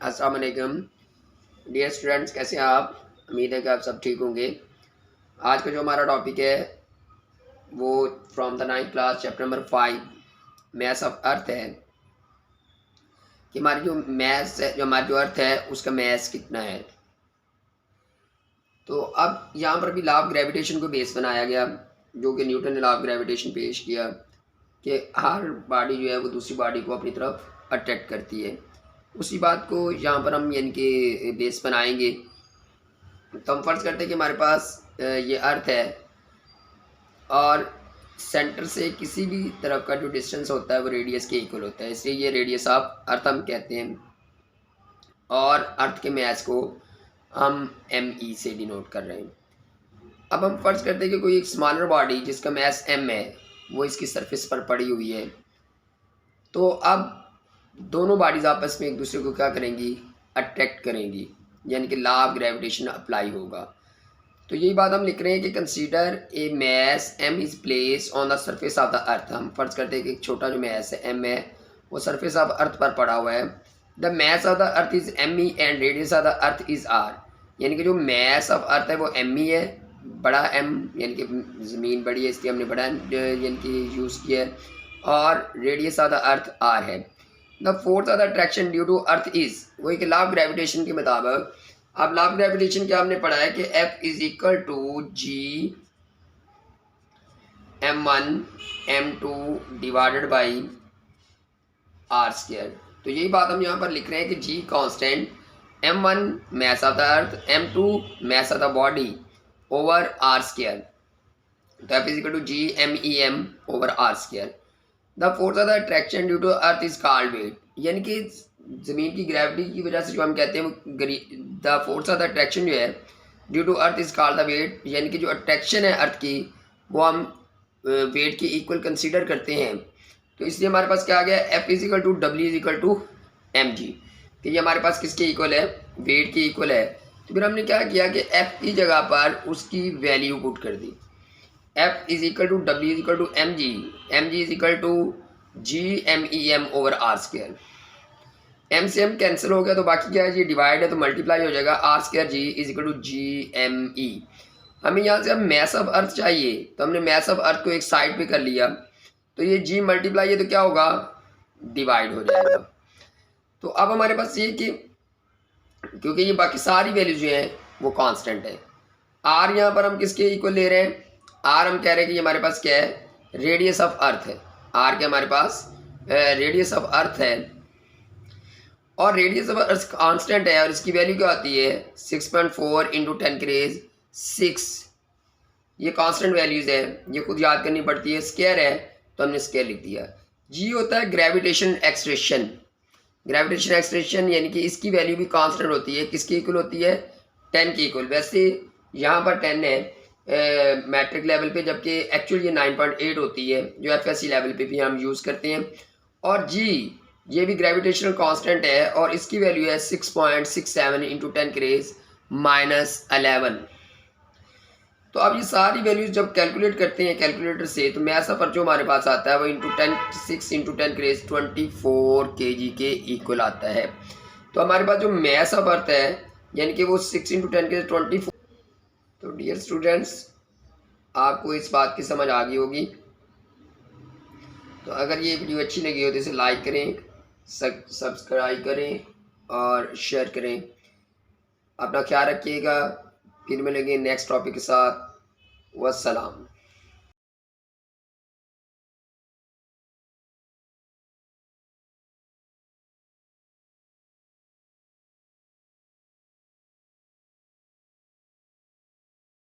अस्सलाम वालेकुम dear students, कैसे हैं आप? उम्मीद है कि आप सब ठीक होंगे। आज का जो हमारा टॉपिक है वो from the 9th class chapter number 5 maths of earth है कि हमारी जो मैथ्स है, जो हमारी जो अर्थ है उसका मैथ्स कितना है। तो अब यहाँ पर भी लॉ ऑफ ग्रेविटेशन को बेस बनाया गया, जो कि न्यूटन ने लॉ ऑफ ग्रेविटेशन पेश किया कि हर बॉडी जो है वो दूसरी बॉडी को अपनी तरफ अट्रैक्ट करती है। उसी बात को यहाँ पर हम यानी कि बेस बनाएंगे। तो हम फर्ज करते हैं कि हमारे पास ये अर्थ है और सेंटर से किसी भी तरफ का जो डिस्टेंस होता है वो रेडियस के इक्वल होता है, इसलिए ये रेडियस ऑफ अर्थ हम कहते हैं। और अर्थ के मैस को हम ME से डिनोट कर रहे हैं। अब हम फर्ज करते हैं कि कोई एक स्मॉलर बॉडी जिसका मैस M है वो इसकी सरफेस पर पड़ी हुई है। तो अब दोनों बॉडीज आपस में एक दूसरे को क्या करेंगी, अट्रैक्ट करेंगी, यानी कि लॉ ऑफ ग्रेविटेशन अप्लाई होगा। तो यही बात हम लिख रहे हैं कि consider a mass M is place on the surface of the earth. हम फर्ज करते हैं कि एक छोटा जो मैस है M है वो सरफेस ऑफ अर्थ पर पड़ा हुआ है। The mess of the earth is ME and radius of the earth is R, यानी कि जो मैस ऑफ अर्थ है वो ME है, बड़ा M, यानी कि ज़मीन बड़ी है इसलिए हमने बड़ा यानी कि यूज़ किया है, और radius of the earth R है। The force of the attraction due to earth is, वही कि लॉ ऑफ ग्रेविटेशन के मुताबिक। अब लॉ ऑफ ग्रेविटेशन क्या हमने पढ़ा है कि F is equal to G M1 M2 divided by R square. तो यही बात हम यहाँ पर लिख रहे हैं कि G constant, M1 mass of the earth, M2 mass of the body over R square. तो F is equal to G MEM over R square. The force of the attraction due to earth is called weight, यानी कि ज़मीन की gravity की वजह से जो हम कहते हैं the force of the attraction जो है due to earth is called the weight, यानी कि जो अट्रैक्शन है अर्थ की वो हम वेट के इक्वल कंसीडर करते हैं। तो इसलिए हमारे पास क्या आ गया, F is equal to W is equal to mg, कि ये हमारे पास किसके इक्वल है, वेट के इक्वल है। तो फिर हमने क्या किया कि F की जगह पर उसकी वैल्यू पुट कर दी। F is equal to W is equal to mg is equal to G MEM over R square. M से M कैंसिल हो गया तो बाकी क्या है, ये डिवाइड है तो मल्टीप्लाई हो जाएगा, R square G is equal to GME। हमें यहाँ से अब मैस ऑफ अर्थ चाहिए, तो हमने मैस ऑफ अर्थ को एक साइड पे कर लिया, तो ये G मल्टीप्लाई है तो क्या होगा, डिवाइड हो जाएगा। तो अब हमारे पास ये कि क्योंकि ये बाकी सारी वैल्यूज जो हैं वो कांस्टेंट है। R यहाँ पर हम किसके इक्वल ले रहे हैं, R हम कह रहे हैं कि ये हमारे पास क्या है, रेडियस ऑफ अर्थ है। R के हमारे पास रेडियस ऑफ अर्थ है, और रेडियस ऑफ अर्थ कांस्टेंट है, और इसकी वैल्यू क्या आती है 6.4 इंटू 10 की रेज 6। ये कांस्टेंट वैल्यूज है, ये खुद याद करनी पड़ती है। स्क्वायर है तो हमने स्क्वायर लिख दिया। G होता है ग्रेविटेशन एक्सलेशन, ग्रेविटेशन एक्सलेशन यानी कि इसकी वैल्यू भी कांस्टेंट होती है, किसकी इक्वल होती है, 10 की इक्वल। वैसे यहाँ पर 10 है मैट्रिक लेवल पे, जबकि एक्चुअल ये 9.8 होती है जो FSC लेवल पे भी हम यूज़ करते हैं। और G ये भी ग्रेविटेशनल कांस्टेंट है और इसकी वैल्यू है 6.67 इंटू 10 की रेज -11। तो अब ये सारी वैल्यूज जब कैलकुलेट करते हैं कैलकुलेटर से, तो मैस ऑफ अर्थ जो हमारे पास आता है वो 6 इंटू 10 की रेज 24 kg के इक्वल आता है। तो हमारे पास जो मैस ऑफ अर्थ है यानी कि वो 6 इंटू 10 की रेज 24। तो डियर स्टूडेंट्स, आपको इस बात की समझ आ गई होगी। तो अगर ये वीडियो अच्छी लगी हो तो इसे लाइक करें, सब्सक्राइब करें और शेयर करें। अपना ख्याल रखिएगा, फिर मिलेंगे नेक्स्ट टॉपिक के साथ। वस्सलाम।